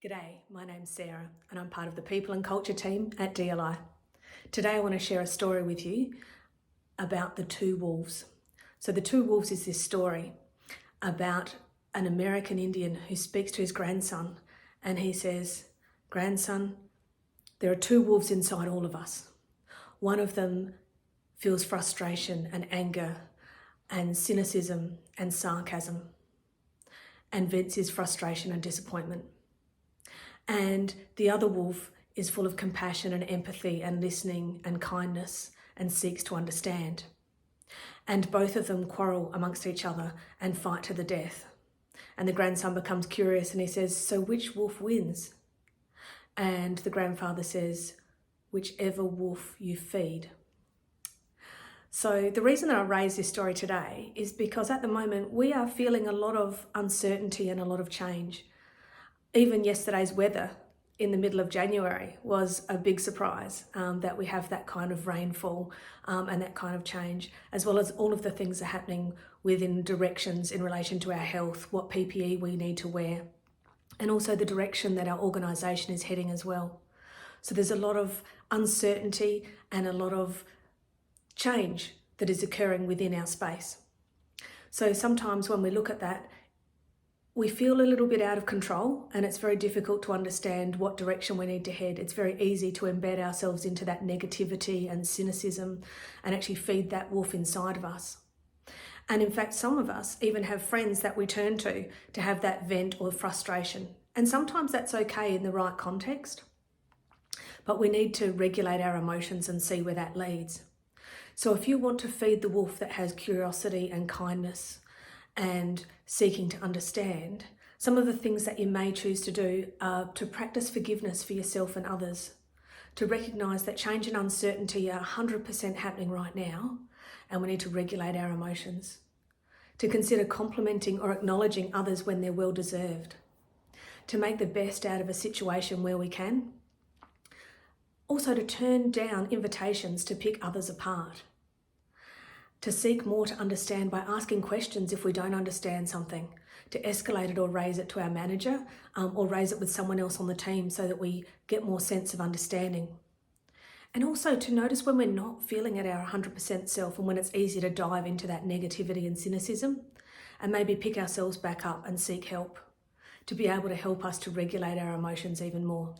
G'day, my name's Sarah and I'm part of the People and Culture team at DLi. Today I want to share a story with you about the two wolves. So the two wolves is this story about an American Indian who speaks to his grandson and he says, "Grandson, there are two wolves inside all of us. One of them feels frustration and anger and cynicism and sarcasm and vents his frustration and disappointment. And the other wolf is full of compassion and empathy and listening and kindness and seeks to understand. And both of them quarrel amongst each other and fight to the death. And the grandson becomes curious and he says, "So which wolf wins?" And the grandfather says, "Whichever wolf you feed." So the reason that I raised this story today is because at the moment we are feeling a lot of uncertainty and a lot of change. Even yesterday's weather in the middle of January was a big surprise that we have that kind of rainfall and that kind of change, as well as all of the things that are happening within directions in relation to our health, what PPE we need to wear, and also the direction that our organisation is heading as well. So there's a lot of uncertainty and a lot of change that is occurring within our space. So sometimes when we look at that, we feel a little bit out of control and it's very difficult to understand what direction we need to head. It's very easy to embed ourselves into that negativity and cynicism and actually feed that wolf inside of us. And in fact, some of us even have friends that we turn to have that vent or frustration. And sometimes that's okay in the right context, but we need to regulate our emotions and see where that leads. So if you want to feed the wolf that has curiosity and kindness and seeking to understand, some of the things that you may choose to do are to practice forgiveness for yourself and others, to recognise that change and uncertainty are 100% happening right now and we need to regulate our emotions, to consider complimenting or acknowledging others when they're well deserved, to make the best out of a situation where we can, also to turn down invitations to pick others apart, to seek more to understand by asking questions if we don't understand something, to escalate it or raise it to our manager or raise it with someone else on the team so that we get more sense of understanding. And also to notice when we're not feeling at our 100% self and when it's easy to dive into that negativity and cynicism and maybe pick ourselves back up and seek help to be able to help us to regulate our emotions even more.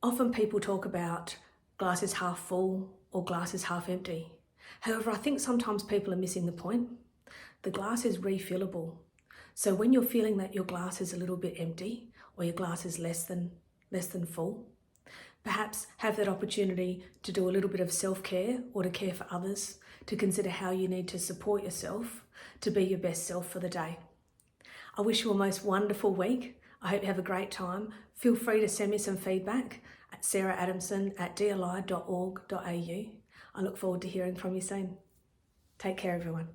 Often people talk about glass is half full or glass is half empty. However, I think sometimes people are missing the point. The glass is refillable. So when you're feeling that your glass is a little bit empty or your glass is less than full, perhaps have that opportunity to do a little bit of self-care or to care for others, to consider how you need to support yourself to be your best self for the day. I wish you a most wonderful week. I hope you have a great time. Feel free to send me some feedback at sarahdamson@dli.org.au. I look forward to hearing from you soon. Take care, everyone.